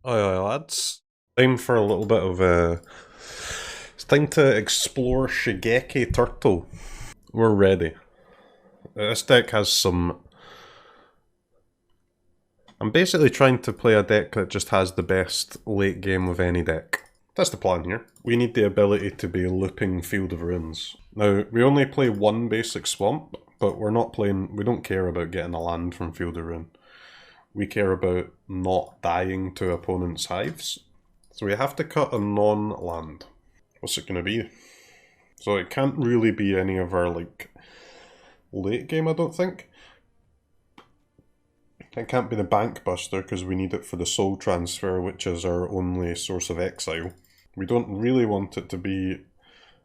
Aye, lads. Time for a little bit of it's time to explore Shigeki Turtle. We're ready. This deck has some. I'm basically trying to play a deck that just has the best late game of any deck. That's the plan here. We need the ability to be looping Field of Ruins. Now, we only play one basic swamp, but we don't care about getting a land from Field of Ruin. We care about not dying to opponents' hives. So we have to cut a non-land. What's it going to be? So it can't really be any of our, late game, I don't think. It can't be the Bank Buster, because we need it for the Soul Transfer, which is our only source of exile. We don't really want it to be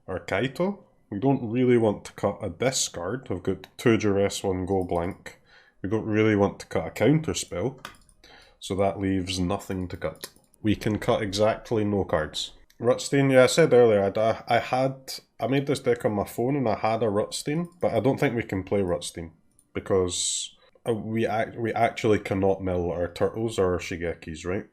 our Kaito. We don't really want to cut a discard. We've got 2 duress, 1 go blank. We don't really want to cut a counter spell. So that leaves nothing to cut. We can cut exactly no cards. Rutstein, yeah, I said earlier, I made this deck on my phone and I had a Rutstein, but I don't think we can play Rutstein because we actually cannot mill our turtles or our Shigekis, right?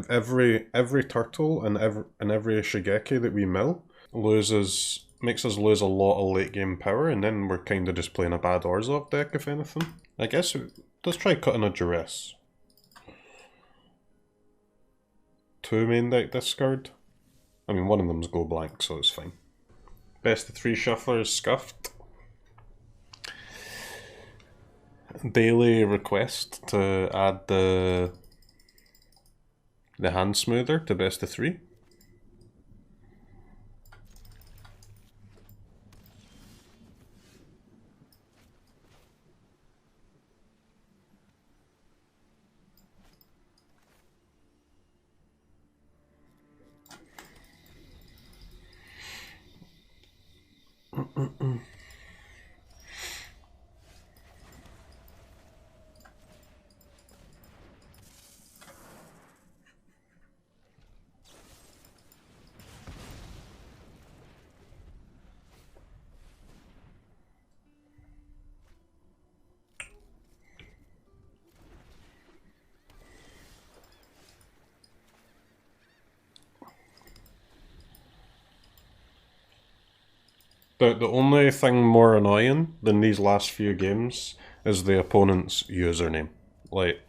Every turtle and every Shigeki that we mill makes us lose a lot of late game power, and then we're kind of just playing a bad Orzhov deck, if anything. I guess let's try cutting a duress. 2 main deck discard. I mean, one of them's go blank, so it's fine. Best of 3 shufflers scuffed. Daily request to add the hand smoother to best of 3. The only thing more annoying than these last few games is the opponent's username. Like,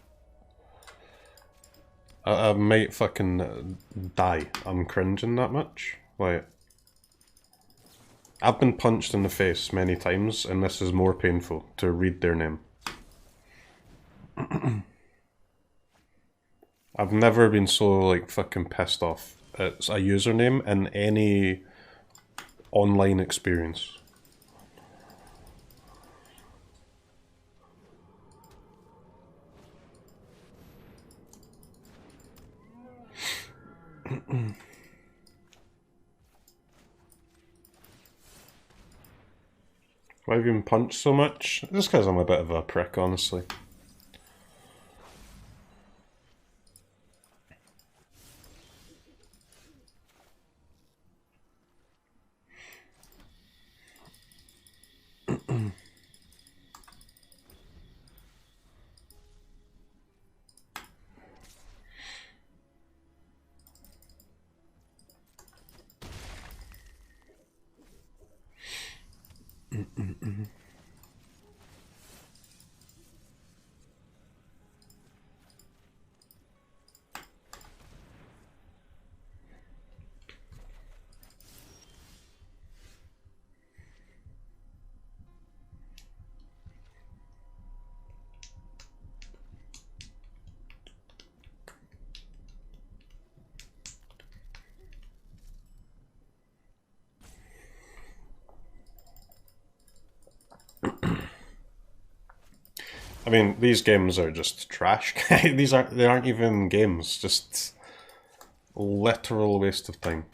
I might fucking die. I'm cringing that much. Like, I've been punched in the face many times, and this is more painful to read their name. I've never been so, fucking pissed off. It's a username in any online experience. Why have you been punched so much? Just because I'm a bit of a prick, honestly. I mean, these games are just trash. They aren't even games, just literal waste of time.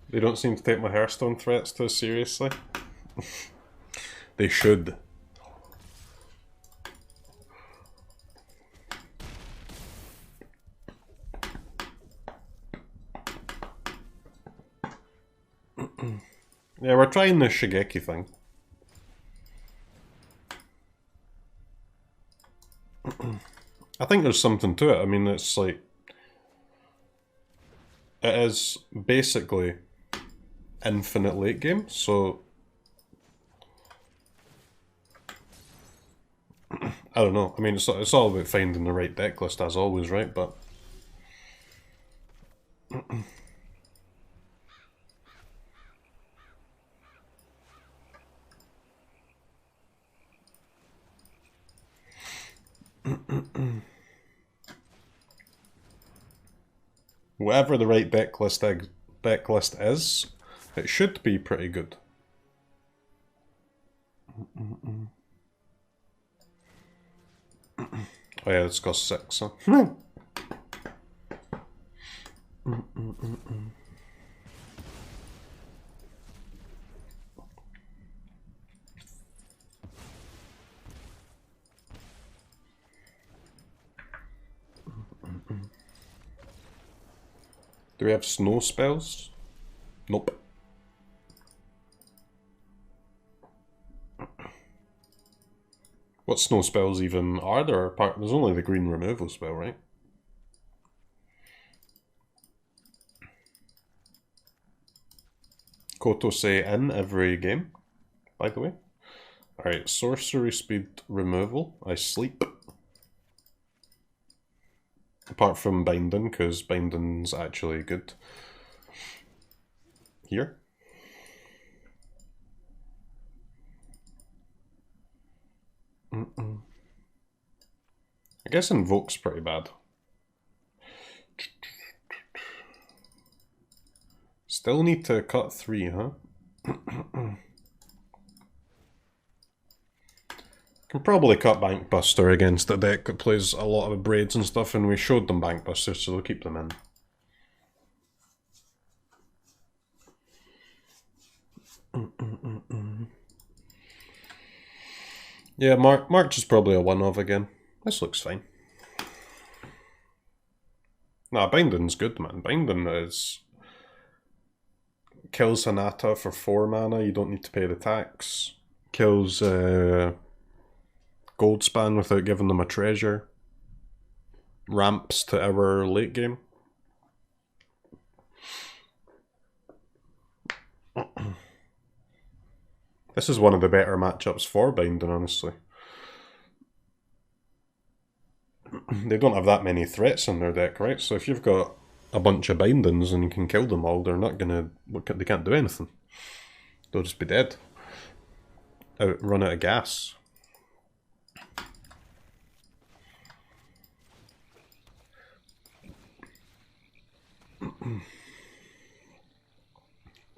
They don't seem to take my Hearthstone threats too seriously. They should. Yeah, we're trying the Shigeki thing. I think there's something to it. I mean, it's like... It is basically infinite late game, so... I don't know. I mean, it's all about finding the right deck list, as always, right? But... whatever the right deck list is, it should be pretty good. Oh yeah, it's cost 6, huh? Do we have snow spells? Nope. What snow spells even are there? There's only the green removal spell, right? Kotose in every game, by the way. Alright, sorcery speed removal. I sleep. Apart from binding, because binding's actually good. Here. I guess Invoke's pretty bad. Still need to cut 3, huh? Can probably cut Bankbuster against a deck that plays a lot of braids and stuff, and we showed them Bankbuster, so they'll keep them in. Yeah, March is probably a one-off again. This looks fine. Nah, Binding's good, man. Binding is... kills Hanata for 4 mana, you don't need to pay the tax. Kills Goldspan without giving them a treasure. Ramps to our late game. This is one of the better matchups for Binding, honestly. They don't have that many threats in their deck, right? So if you've got a bunch of Bindings and you can kill them all, they're not gonna... they can't do anything. They'll just be dead. Run out of gas.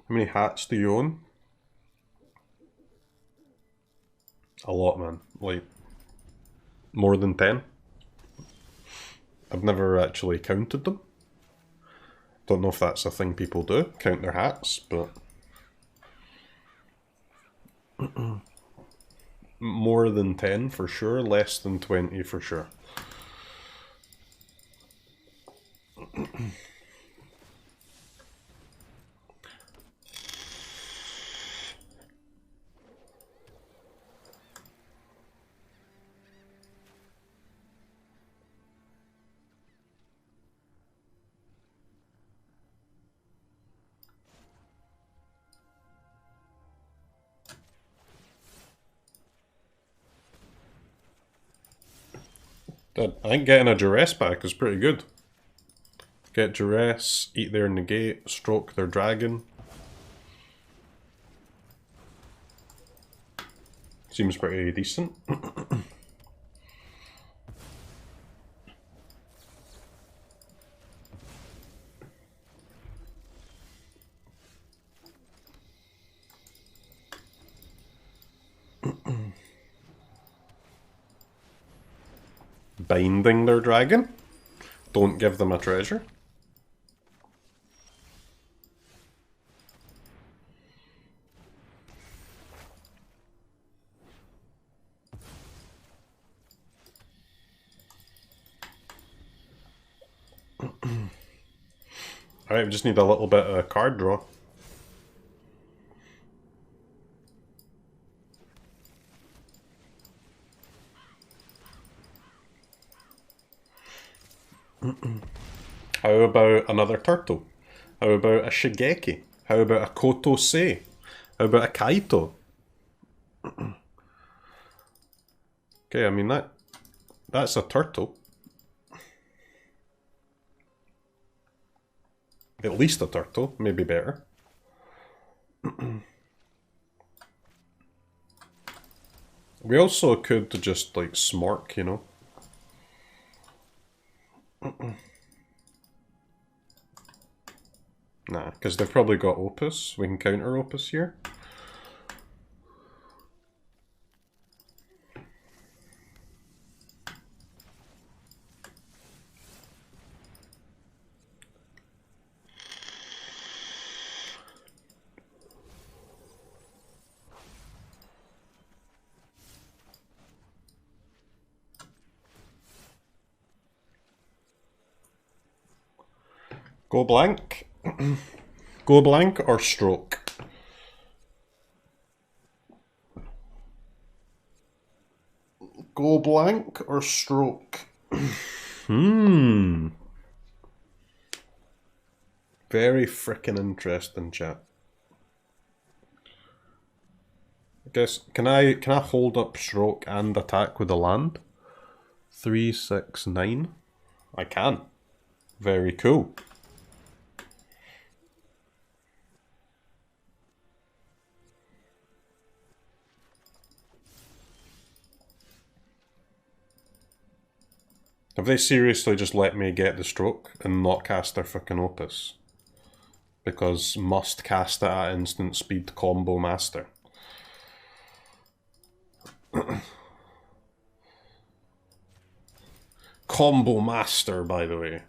How many hats do you own? A lot, man. Like, more than 10. I've never actually counted them. Don't know if that's a thing people do, count their hats, but... more than 10 for sure, less than 20 for sure. I think getting a Duress back is pretty good. Get Duress, eat their negate, stroke their dragon. Seems pretty decent. Binding their dragon. Don't give them a treasure. Alright, we just need a little bit of card draw. How about another turtle? How about a Shigeki? How about a Kotose? How about a Kaito? Okay, I mean that's a turtle. At least a turtle, maybe better. We also could just like smark, you know. Nah, because they've probably got Opus. We can counter Opus here. Go blank. Go blank or stroke? Go blank or stroke? Very frickin' interesting, chat. I guess can I hold up stroke and attack with the land? 3, 6, 9. I can. Very cool. Have they seriously just let me get the stroke and not cast their fucking Opus? Because must cast it at instant speed combo master. Combo master, by the way.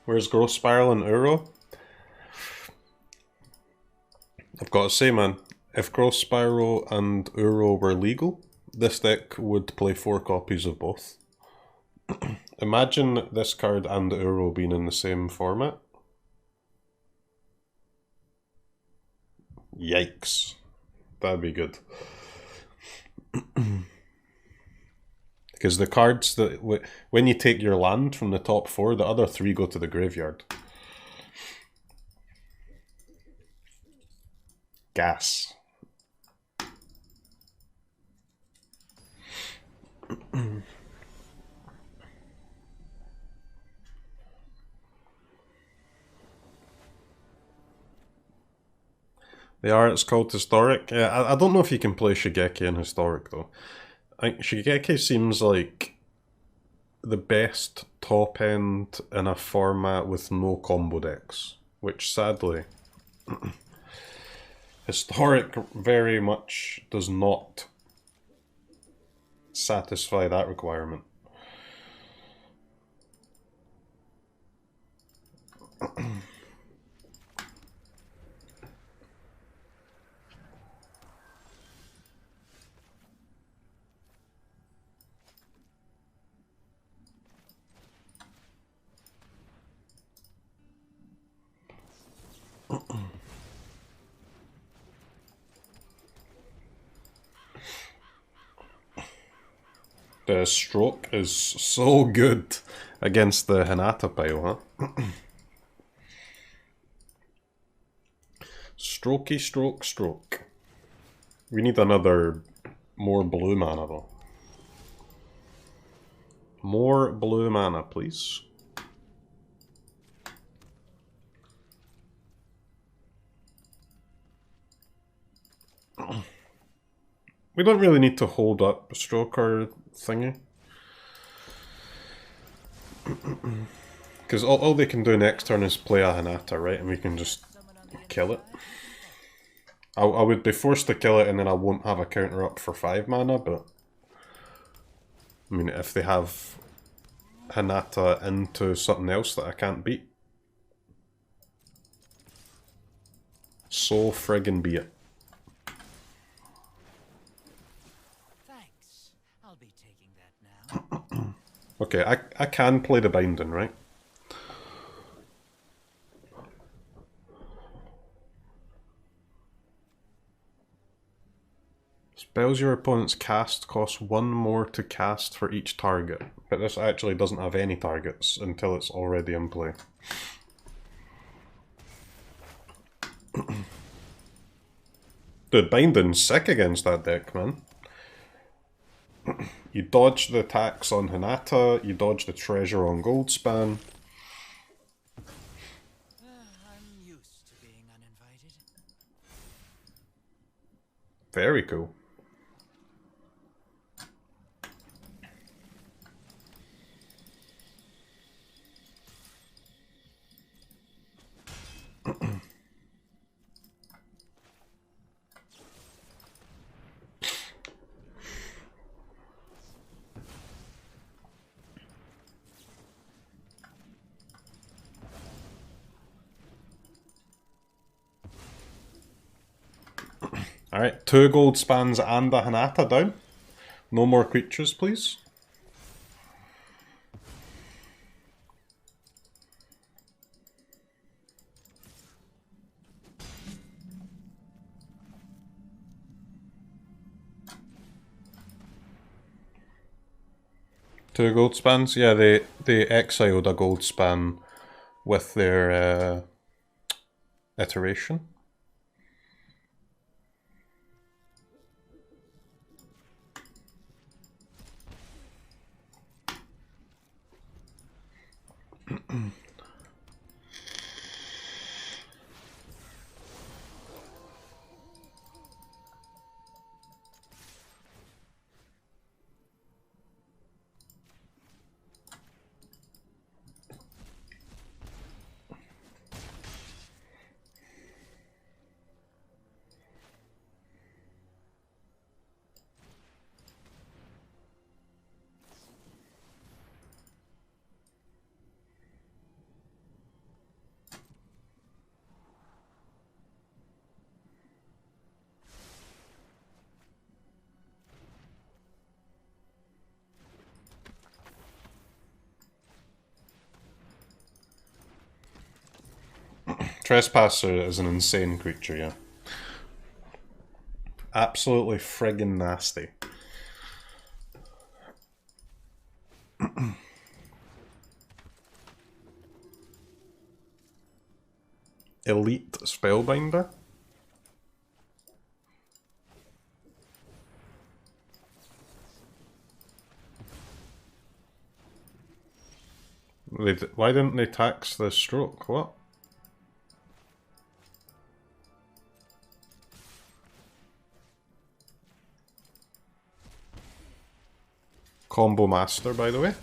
Where's Growth Spiral and Uro? I've got to say, man, if Growth Spiral and Uro were legal, this deck would play 4 copies of both. Imagine this card and Uro being in the same format. Yikes. That'd be good. Because the cards that, when you take your land from the top 4, the other 3 go to the graveyard. Gas. They are, it's called Historic. Yeah, I don't know if you can play Shigeki in Historic though. I think Shigeki seems like the best top end in a format with no combo decks, which sadly Historic very much does not satisfy that requirement. The stroke is so good against the Hinata pile, huh? Strokey, stroke, stroke. We need another more blue mana though. More blue mana, please. We don't really need to hold up stroke or thingy. Because all they can do next turn is play a Hinata, right? And we can just kill it. I would be forced to kill it and then I won't have a counter up for 5 mana, but I mean, if they have Hinata into something else that I can't beat. So friggin' be it. Thanks. I'll be taking that now. Okay, I can play the binding, right? Spells your opponent's cast cost 1 more to cast for each target, but this actually doesn't have any targets until it's already in play. Dude, binding's sick against that deck, man. You dodge the attacks on Hinata, you dodge the treasure on Goldspan. I'm used to being uninvited. Very cool. Alright, 2 gold spans and a Hinata down. No more creatures, please. Two gold spans? Yeah, they exiled a gold span with their iteration. Trespasser is an insane creature, yeah. Absolutely friggin' nasty. Elite Spellbinder? Why didn't they tax the stroke? What? Combo Master, by the way.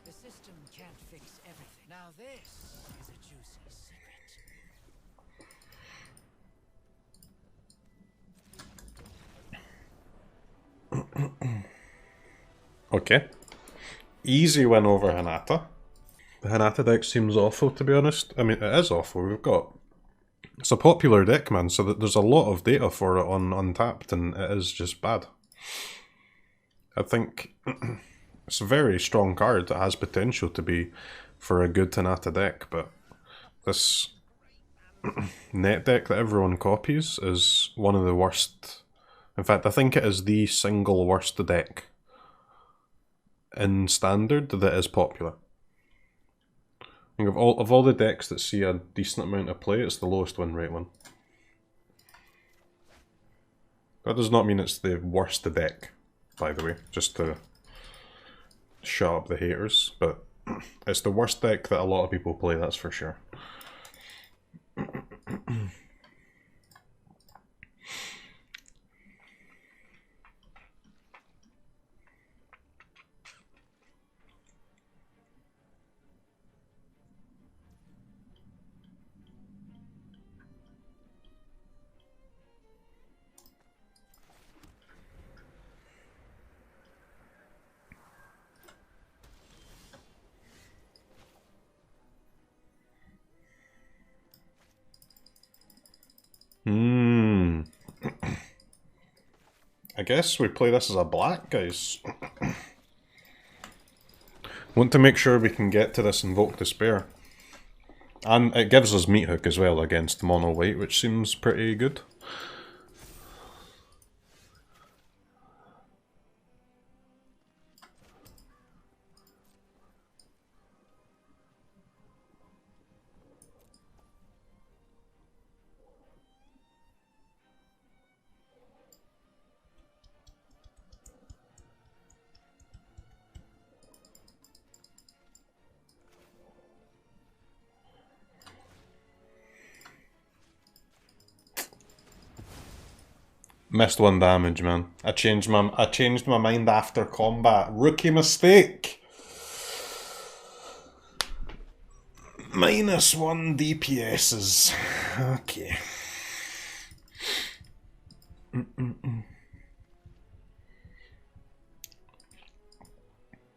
The system can't fix everything. Now this is a juicy secret. Okay. Easy win over Hinata. The Hinata deck seems awful, to be honest. I mean, it is awful. It's a popular deck, man, so that there's a lot of data for it on Untapped, and it is just bad. I think it's a very strong card that has potential to be for a good Hinata deck, but this net deck that everyone copies is one of the worst. In fact, I think it is the single worst deck in Standard that is popular. I think of all the decks that see a decent amount of play, it's the lowest win rate one. That does not mean it's the worst deck, by the way, just to shut up the haters, but it's the worst deck that a lot of people play, that's for sure. I guess we play this as a black, guys. Want to make sure we can get to this Invoke Despair. And it gives us Meat Hook as well against mono white, which seems pretty good. Missed 1 damage, man. I changed my mind after combat. Rookie mistake. -1 DPSs. Okay.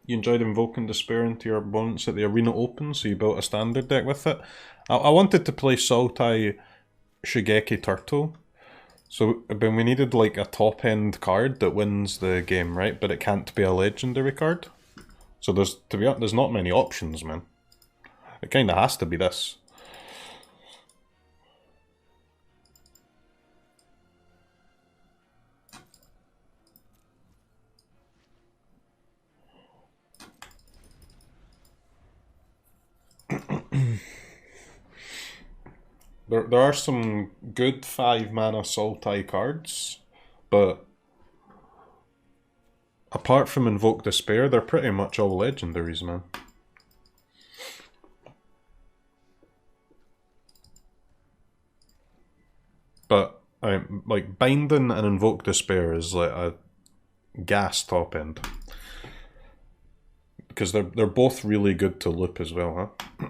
You enjoyed invoking Despair into your opponents at the Arena Open, so you built a standard deck with it. I wanted to play Sultai Shigeki Turtle. So, when we needed like a top-end card that wins the game, right? But it can't be a legendary card. So there's, to be honest, there's not many options, man. It kind of has to be this. There are some good 5-mana Sultai cards, but apart from Invoke Despair, they're pretty much all legendaries, man. But like Binding and Invoke Despair is like a gas top end, because they're both really good to loop as well, huh?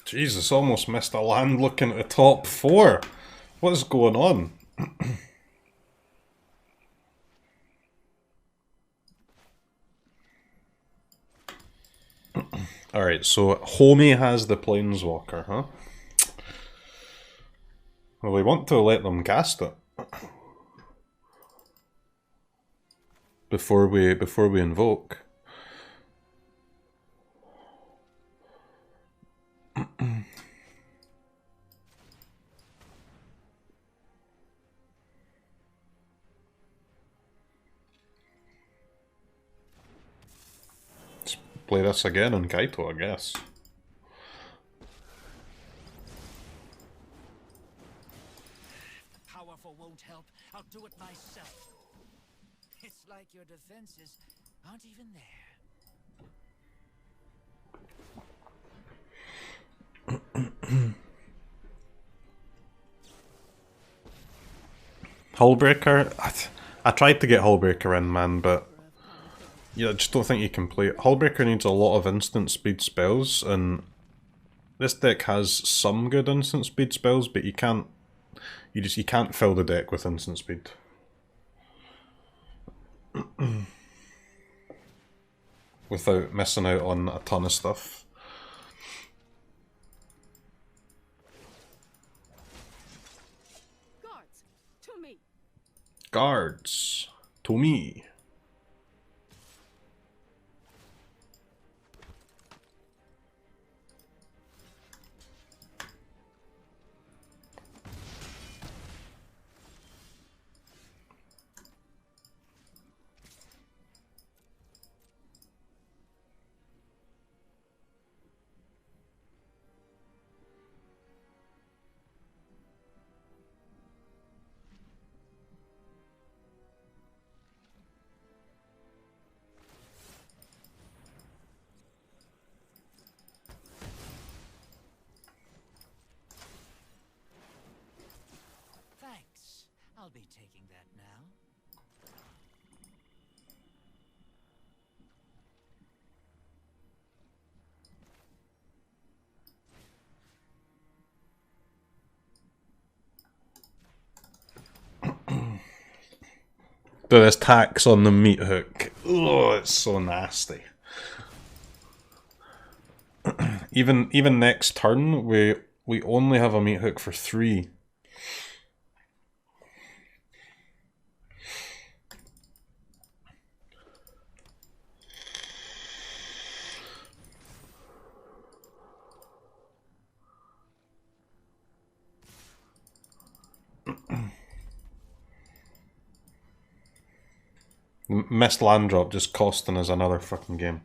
Jesus, almost missed a land looking at the top 4. What is going on? Alright, so Homie has the Planeswalker, huh? Well, we want to let them cast it before we invoke. Let's play this again on Kaito, I guess. The powerful won't help. I'll do it myself. It's like your defenses aren't even there. Hullbreaker? I tried to get Hullbreaker in, man, but yeah, I just don't think you can play it. Hullbreaker needs a lot of instant speed spells, and this deck has some good instant speed spells, but you can't fill the deck with instant speed. Without missing out on a ton of stuff. Guards to me. taking that now. There's tax on the meat hook. Oh, it's so nasty. Even next turn, we only have a meat hook for 3. Missed land drop just costing us another fucking game.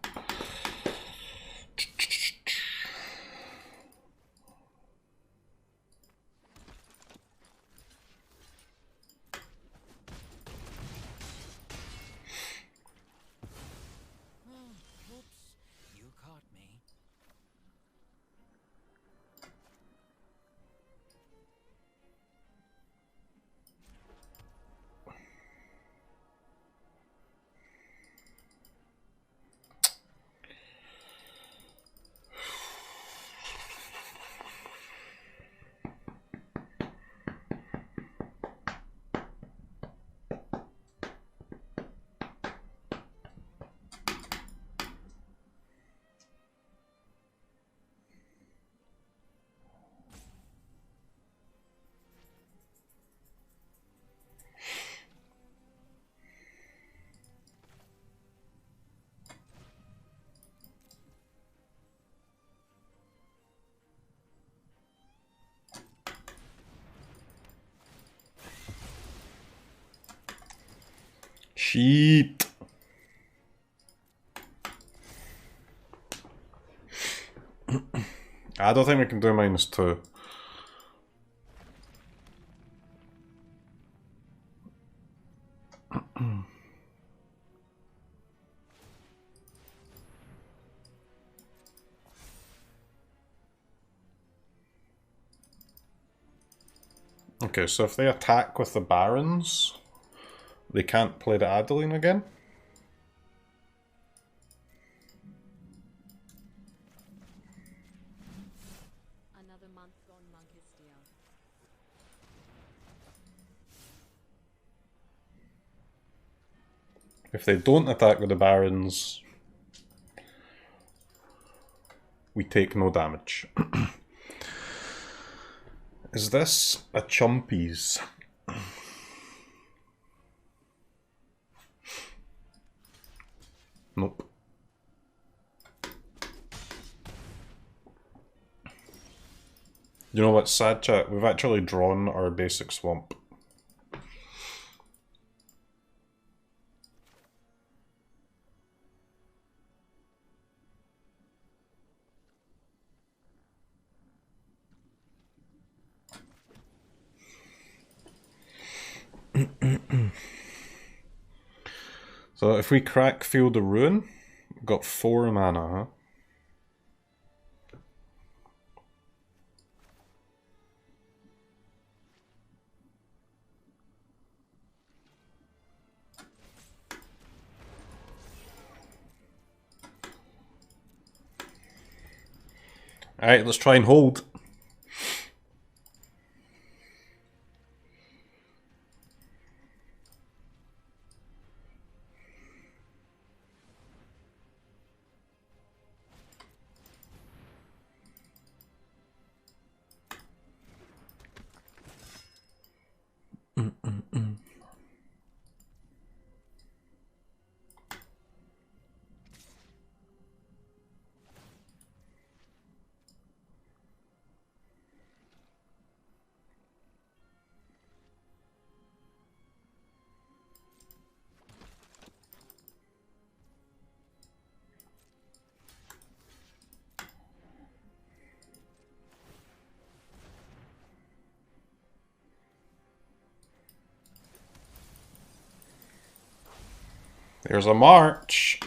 Oops, you caught me. Shit. I don't think we can do -2. Okay, so if they attack with the Barons, they can't play the Adeline again? Another month gone Monk's deal. If they don't attack with the Barons, we take no damage. Is this a Chumpies? Nope. You know what's sad, chat? We've actually drawn our basic swamp. So if we crack Field of Ruin, we've got 4 mana, huh? Alright, let's try and hold. There's a march.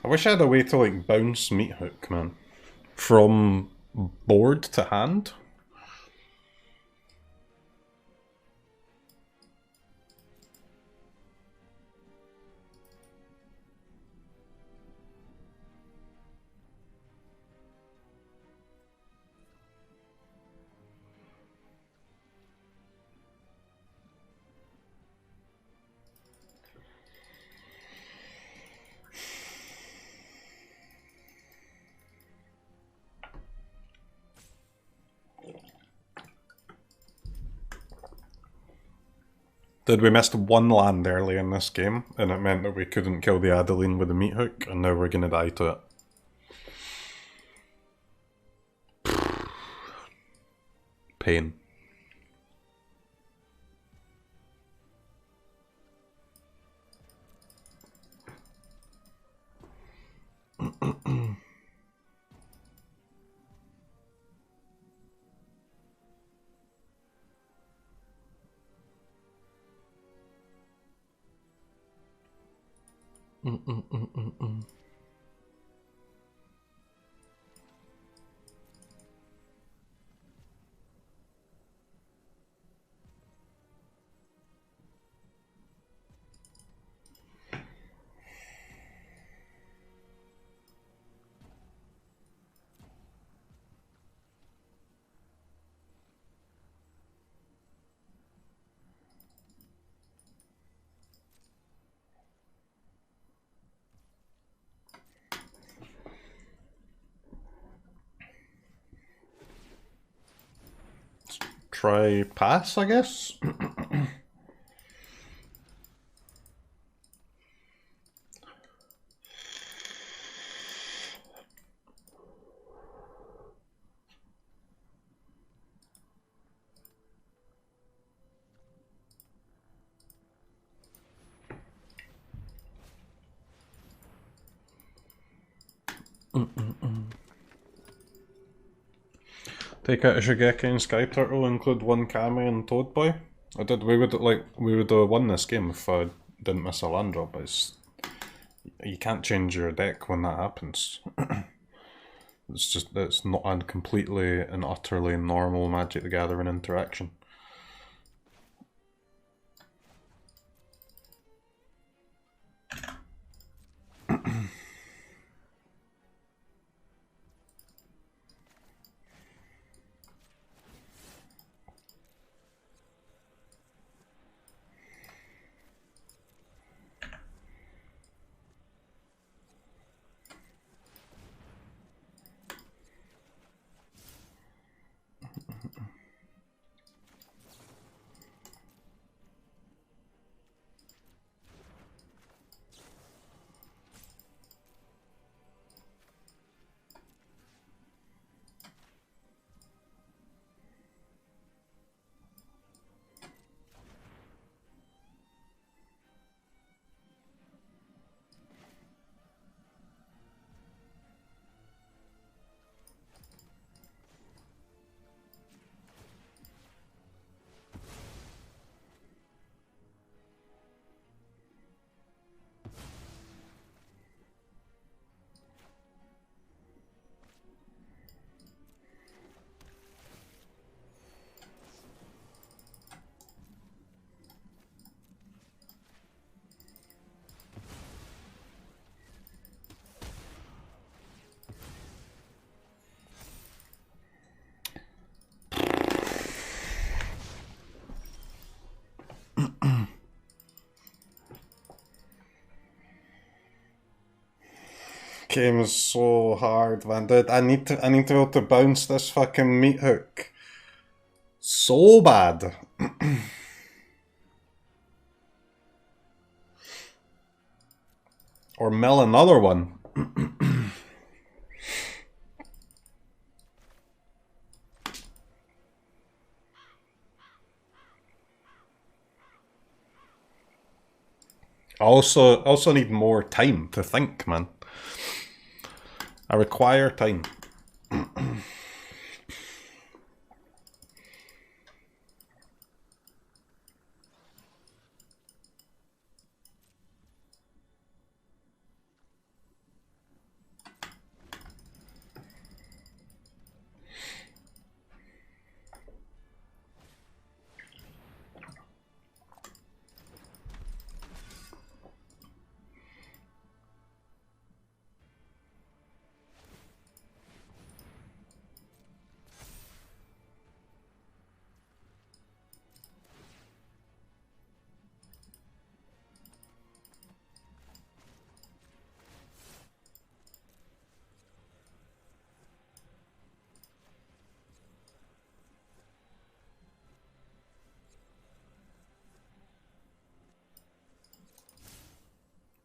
I wish I had a way to like bounce Meat Hook, man. From board to hand. Did we missed one land early in this game, and it meant that we couldn't kill the Adeline with the Meat Hook, and now we're gonna die to it. Pain. Try pass, I guess? Take out a Shigeki and Sky Turtle, include one Kami and Toad Boy. We would have won this game if I didn't miss a land drop, but you can't change your deck when that happens. It's not a completely and utterly normal Magic the Gathering interaction. Game is so hard, man. Dude, I need to be able to bounce this fucking Meat Hook so bad. Or mill another one. I also need more time to think, man. I require time.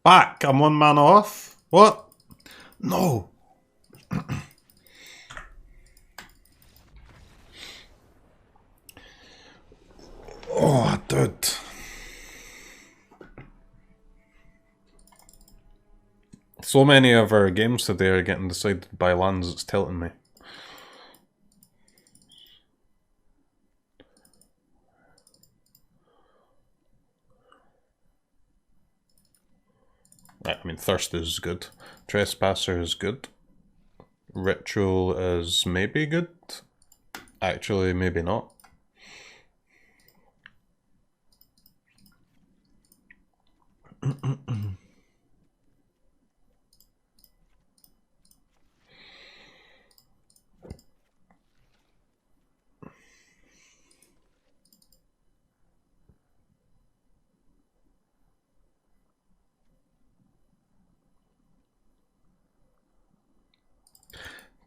back. I'm 1 mana off. What? No. Oh, dude. So many of our games today are getting decided by lands, it's tilting me. Right, I mean, Thirst is good. Trespasser is good. Ritual is maybe good. Actually, maybe not.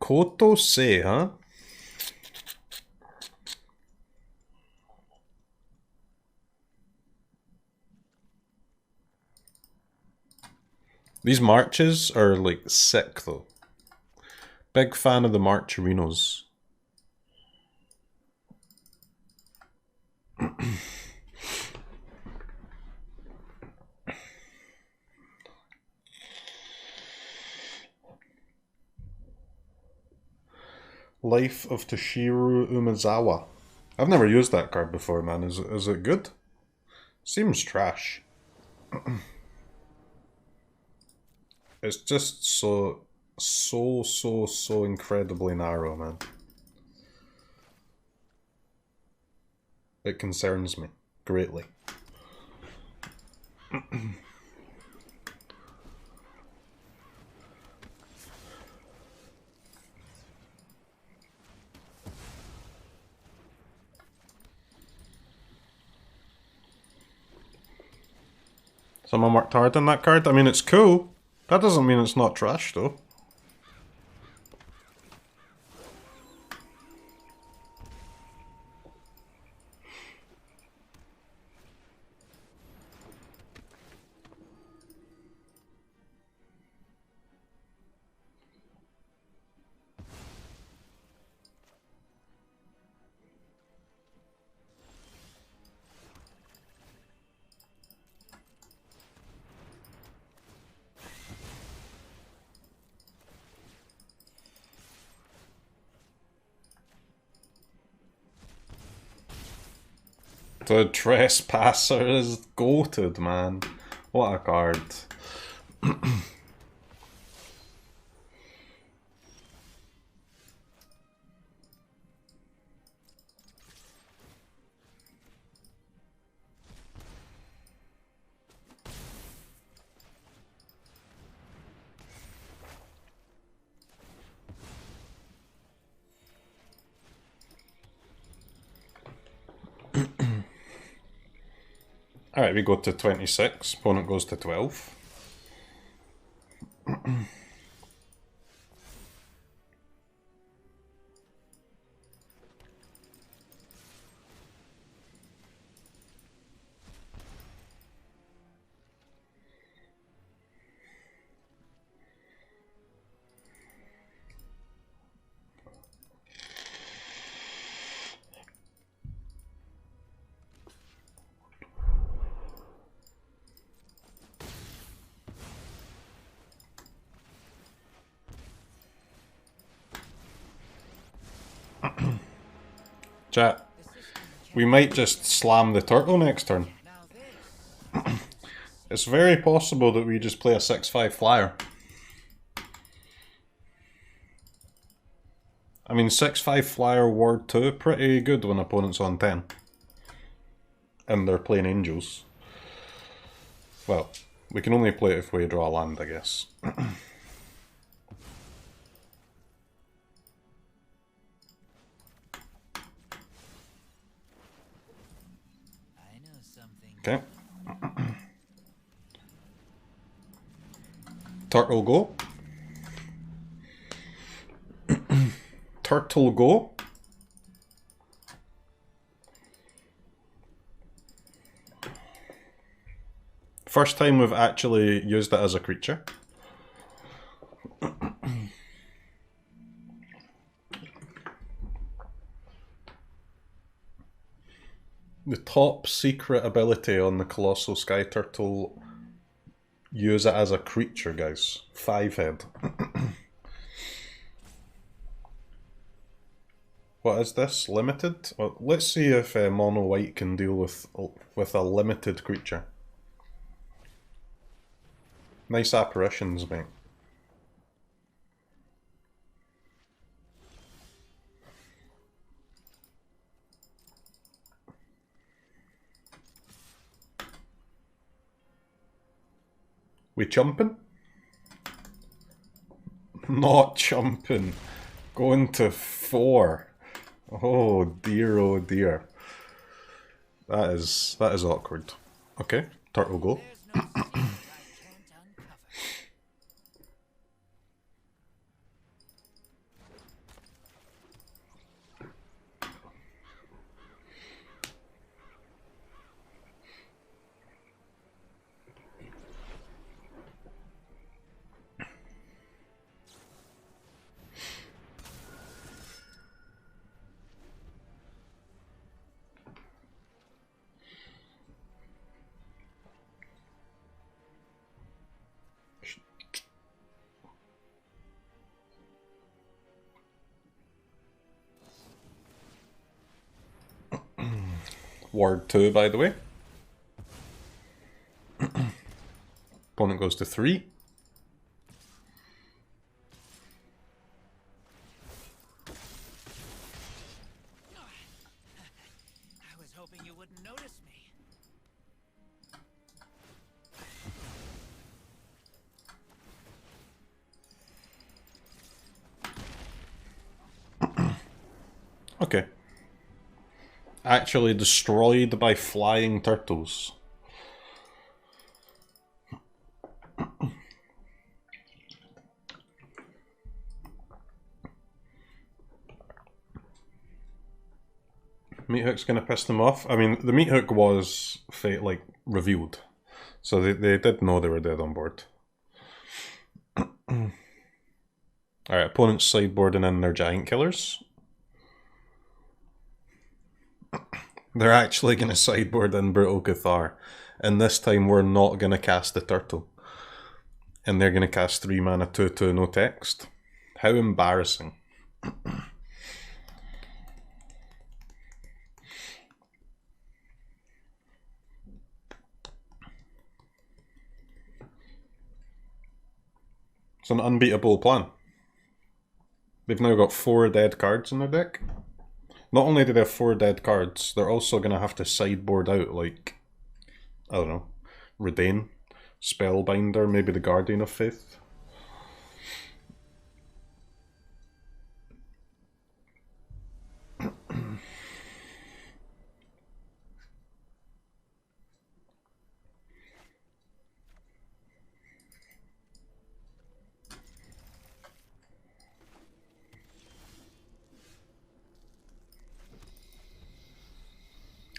CROKEYZ, huh? These marches are like sick though. Big fan of the March Arenas. Life of Toshiro Umezawa. I've never used that card before, man. Is it good? Seems trash. It's just so incredibly narrow, man. It concerns me greatly. Someone worked hard on that card. I mean, it's cool. That doesn't mean it's not trash, though. The Trespasser is goated, man. What a card. Alright, we go to 26. Opponent goes to 12. Chat, we might just slam the turtle next turn. It's very possible that we just play a 6/5 flyer. I mean, 6/5 flyer ward 2, pretty good when opponent's on 10. And they're playing angels. Well, we can only play it if we draw a land, I guess. Okay. Turtle go. Turtle go. First time we've actually used it as a creature. The top secret ability on the Colossal Sky Turtle, use it as a creature, guys. 5 head. What is this? Limited? Well, let's see if mono white can deal with a limited creature. Nice apparitions, mate. We chumping? Not chumping. Going to 4. Oh dear, oh dear. That is awkward. Okay, turtle go. There's no secret I can't uncover. Ward 2, by the way. Opponent goes to 3. I was hoping you wouldn't notice me. Okay. Actually destroyed by flying turtles. Meat Hook's gonna piss them off. I mean, the Meat Hook was like revealed, so they did know they were dead on board. Alright, opponent's sideboarding in their giant killers. They're actually going to sideboard in Brutal Cathar, and this time we're not going to cast the turtle. And they're going to cast 3 mana 2/2 no text. How embarrassing. It's an unbeatable plan. They've now got 4 dead cards in their deck. Not only do they have 4 dead cards, they're also going to have to sideboard out, like, I don't know, Redain, Spellbinder, maybe the Guardian of Faith.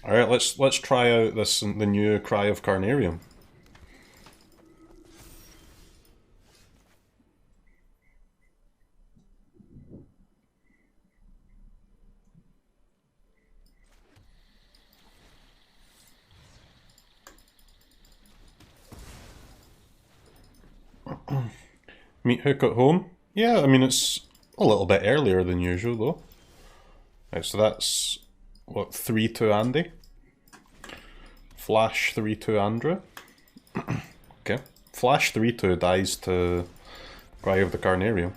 Alright, let's try out the new Cry of Carnarium. Meat Hook at home? Yeah, I mean it's a little bit earlier than usual though. Right, so that's what, 3/2 Andy? Flash 3/2 Andra. Okay. Flash 3/2 dies to Cry of the Carnarium.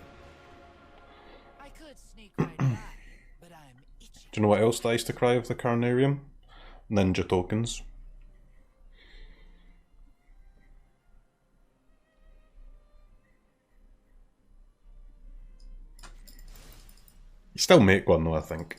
I could sneak right by, but I'm itching. Do you know what else dies to Cry of the Carnarium? Ninja tokens. You still make one though, I think.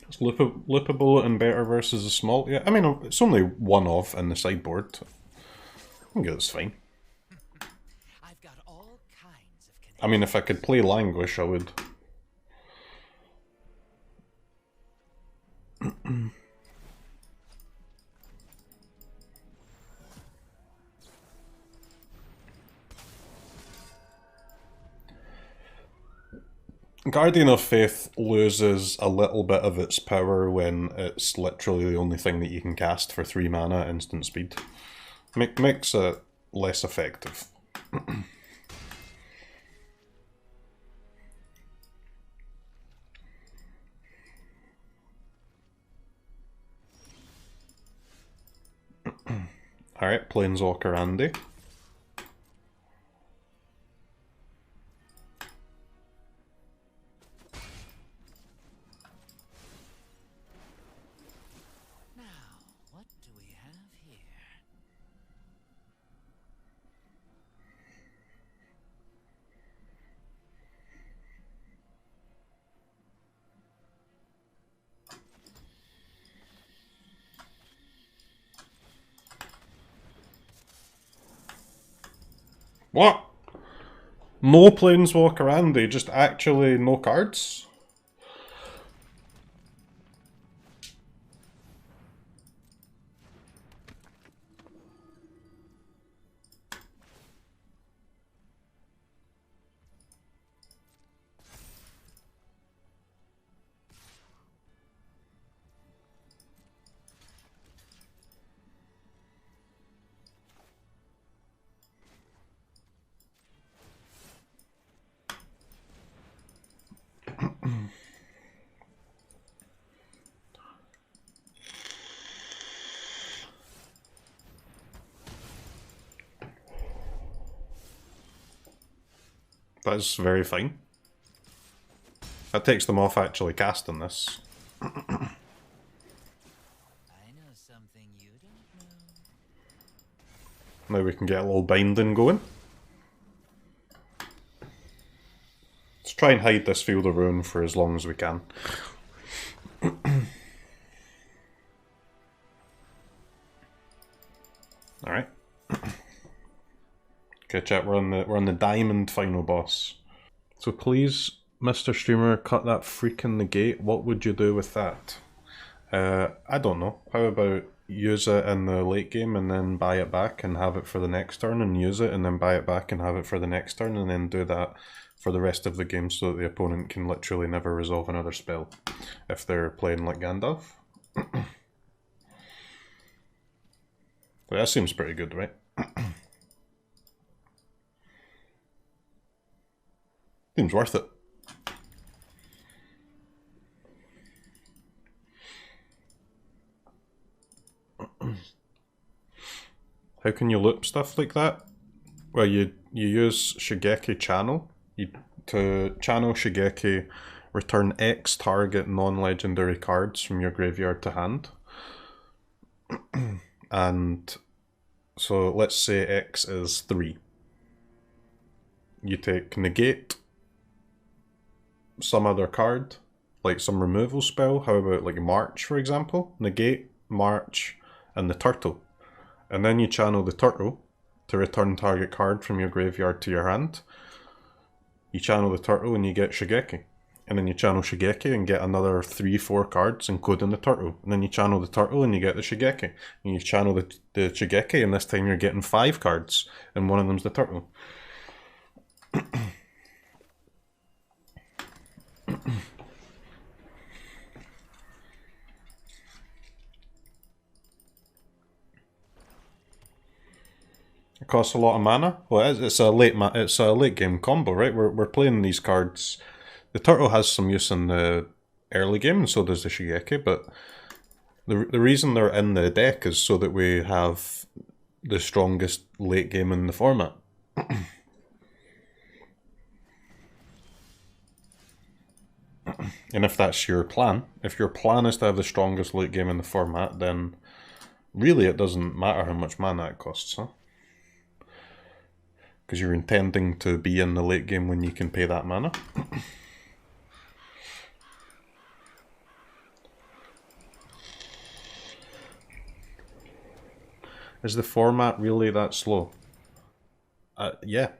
It's loopable and better versus a small. Yeah, I mean, it's only one off in the sideboard. I think it's fine. I've got all kinds of connections. I mean, if I could play Languish, I would. Guardian of Faith loses a little bit of its power when it's literally the only thing that you can cast for 3 mana at instant speed. Makes it less effective. Alright, Planeswalker Andy. What? No Planeswalker Andy, just actually no cards? That's very fine. That takes them off actually casting this. I know something you don't know. Now we can get a little binding going. Let's try and hide this Field of Ruin for as long as we can. Alright. Okay, chat, we're on the diamond final boss. So please, Mr. Streamer, cut that freaking negate. What would you do with that? I don't know. How about use it in the late game and then buy it back and have it for the next turn, and use it and then buy it back and have it for the next turn, and then do that for the rest of the game so that the opponent can literally never resolve another spell if they're playing like Gandalf. Well, that seems pretty good, right? Seems worth it. How can you loop stuff like that? Well, you use Shigeki Channel. To channel Shigeki, return X target non-legendary cards from your graveyard to hand. And so let's say X is 3. You take negate some other card, like some removal spell. How about like March, for example? Negate, March, and the turtle. And then you channel the turtle to return target card from your graveyard to your hand. You channel the turtle and you get Shigeki. And then you channel Shigeki and get another 3-4 cards, including the turtle. And then you channel the turtle and you get the Shigeki. And you channel the Shigeki, and this time you're getting 5 cards, and one of them's the turtle. It costs a lot of mana. Well, it's a late game combo, right? We're playing these cards. The turtle has some use in the early game, and so does the Shigeki. But the reason they're in the deck is so that we have the strongest late game in the format. And if that's your plan, if your plan is to have the strongest late game in the format, then really it doesn't matter how much mana it costs, huh? Because you're intending to be in the late game when you can pay that mana. Is the format really that slow? Yeah.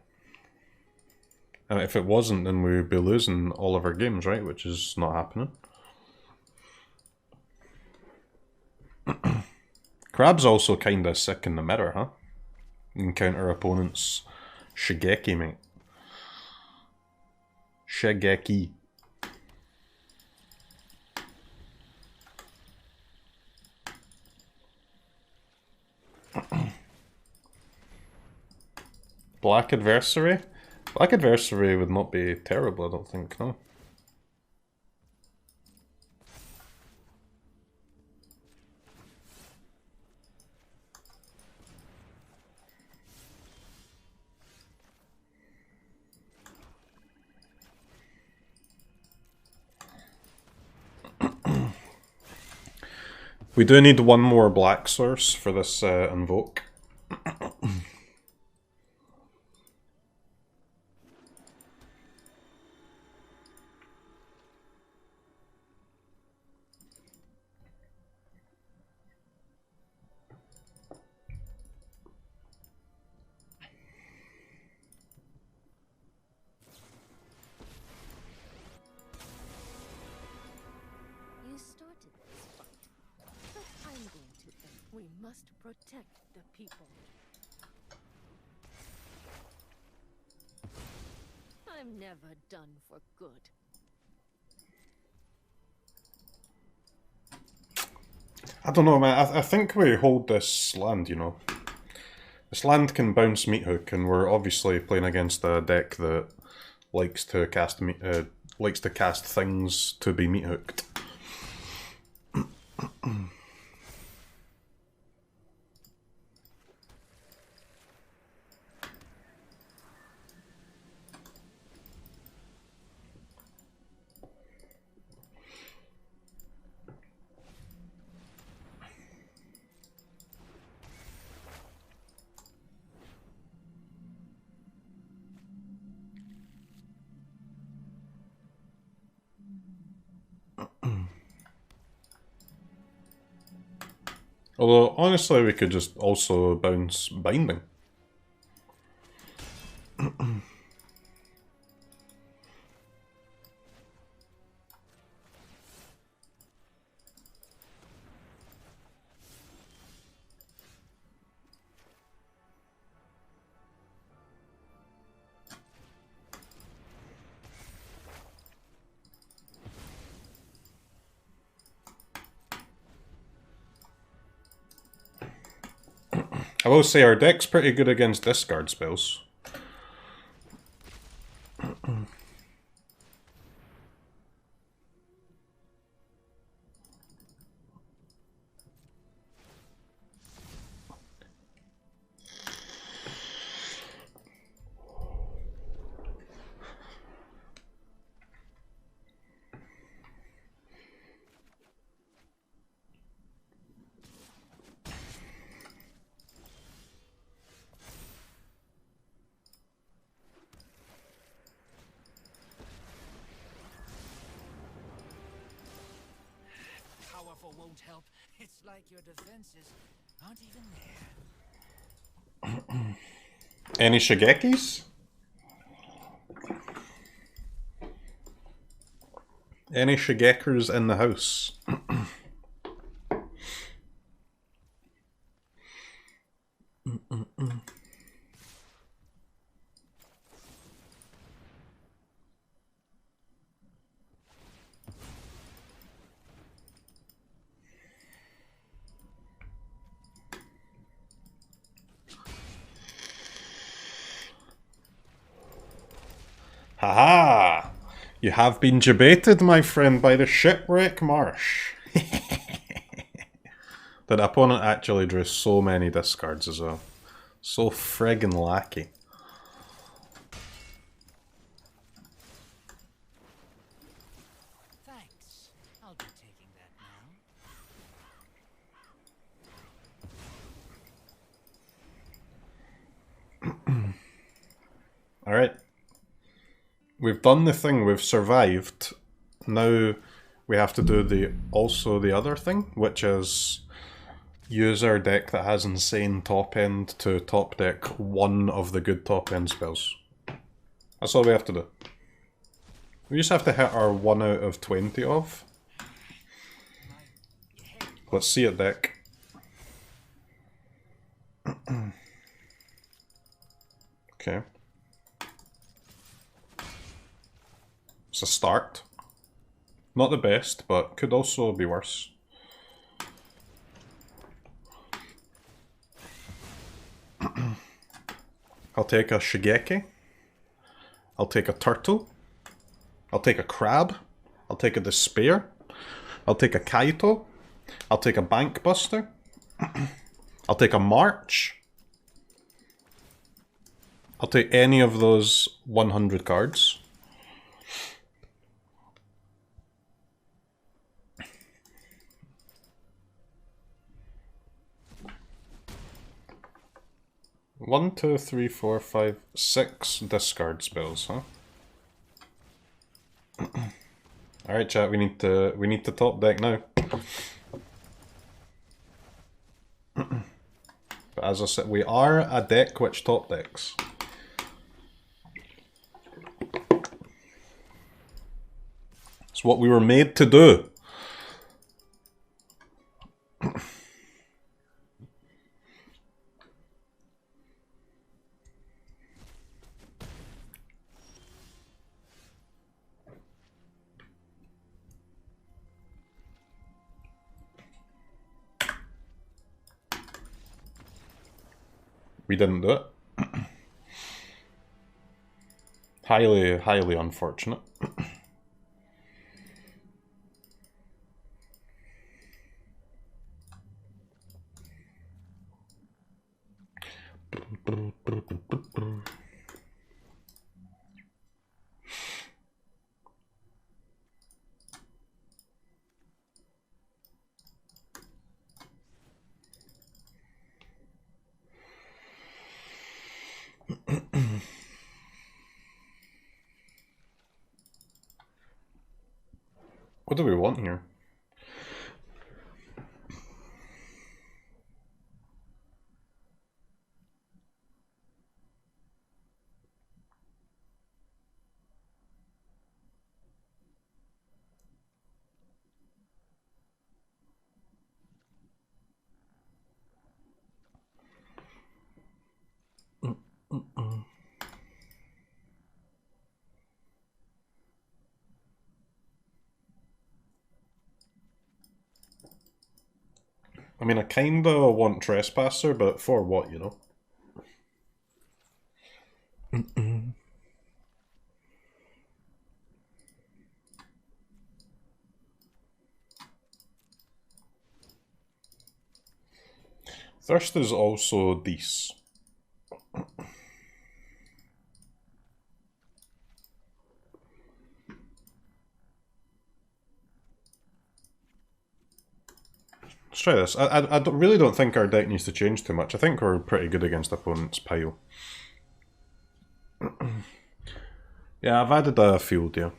And if it wasn't, then we would be losing all of our games, right? Which is not happening. Crab's also kinda sick in the mirror, huh? Encounter opponents Shigeki, mate. Shigeki. Black Adversary? Black Adversary would not be terrible, I don't think, no. We do need one more black source for this invoke. You started this fight, but I'm going to end. We must protect the people. I'm never done for good. I don't know, man. I think we hold this land, you know. This land can bounce Meat Hook, and we're obviously playing against a deck that likes to cast things to be meat hooked. Although, honestly, we could just also bounce Binding. I will say our deck's pretty good against discard spells. Won't help. It's like your defenses aren't even there. Any Shigekis? Any Shigekers in the house? Haha! You have been debated, my friend, by the Shipwreck Marsh. That opponent actually drew so many discards as well. So friggin' lackey. Thanks. I'll be taking that now. Alright. We've done the thing, we've survived. Now we have to do the other thing, which is use our deck that has insane top end to top deck one of the good top end spells. That's all we have to do. We just have to hit our 1 out of 20 of. Let's see it, deck. It's a start. Not the best, but could also be worse. I'll take a Shigeki. I'll take a Turtle. I'll take a Crab. I'll take a Despair. I'll take a Kaito. I'll take a Bank Buster. I'll take a March. I'll take any of those 100 cards. One, two, three, four, five, 6 discard spells, huh? Alright chat, we need to top deck now. But as I said, we are a deck which top decks. It's what we were made to do. We didn't do it. Highly, highly unfortunate. What do we want here? I mean, I kinda want Trespasser, but for what, you know? Thirst is also decent. Let's try this. I really don't think our deck needs to change too much. I think we're pretty good against opponent's pile. Yeah, I've added a field here.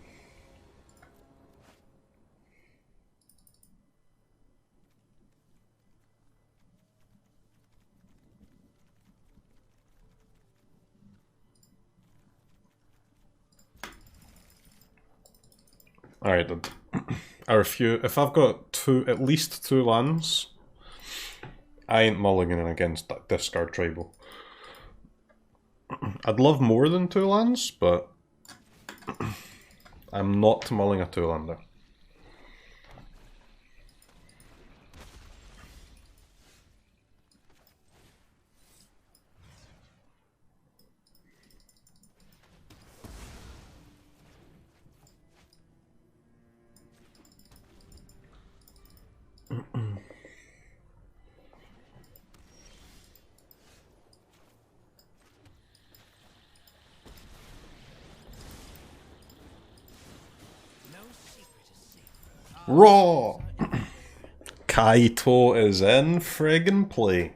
Alright then. If I've got at least two lands, I ain't mulliganing against that discard tribal. I'd love more than 2 lands, but I'm not mulling a 2-lander. Raw! Kaito is in friggin' play.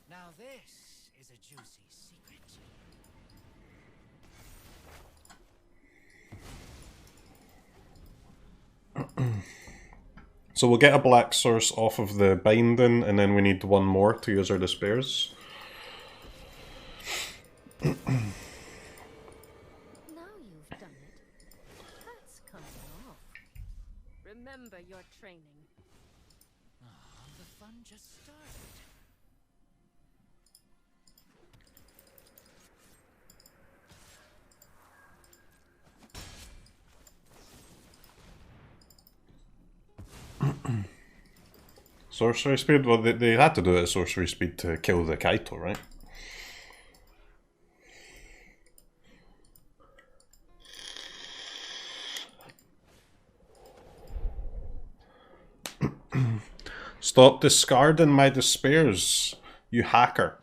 Now this is a juicy secret. So we'll get a black source off of the binding, and then we need one more to use our despairs. Now you've done it. That's coming off. your training. Oh, the fun just started. Sorcery speed? Well, they had to do it at sorcery speed to kill the Kaito, right? Stop discarding my despairs, you hacker.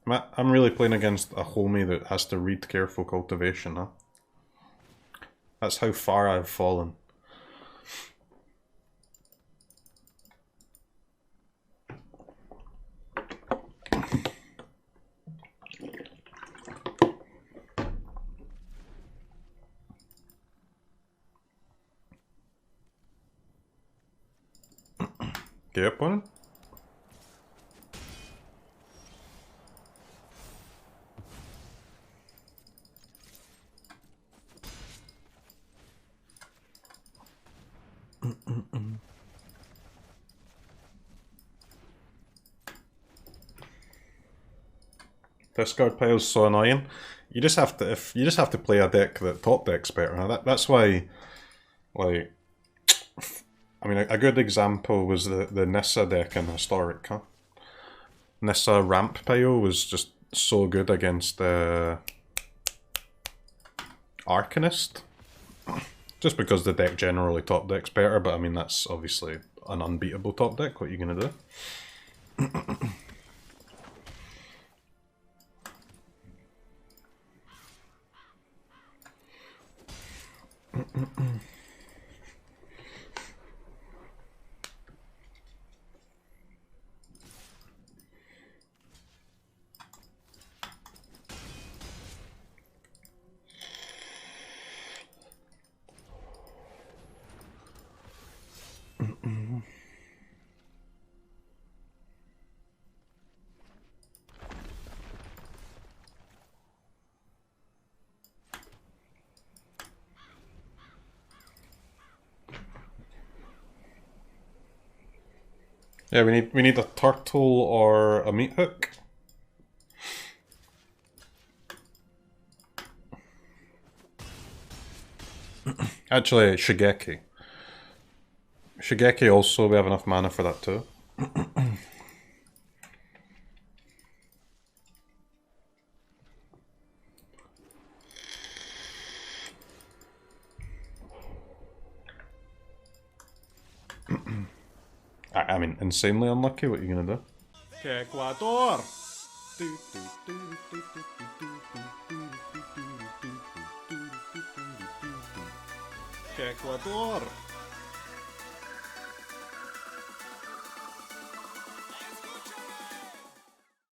I'm really playing against a homie that has to read Careful Cultivation, huh? That's how far I've fallen. Okay, opponent. Discard pile's so annoying. You just have to play a deck that top decks better. Huh? That's why, like, I mean, a good example was the Nissa deck in Historic. Huh? Nissa ramp pile was just so good against the Arcanist. Just because the deck generally top decks better, but I mean that's obviously an unbeatable top deck. What are you gonna do? Yeah, we need a turtle or a meat hook. Actually, Shigeki. Shigeki also, we have enough mana for that too. I mean, insanely unlucky, what are you gonna do? Ecuador! Ecuador!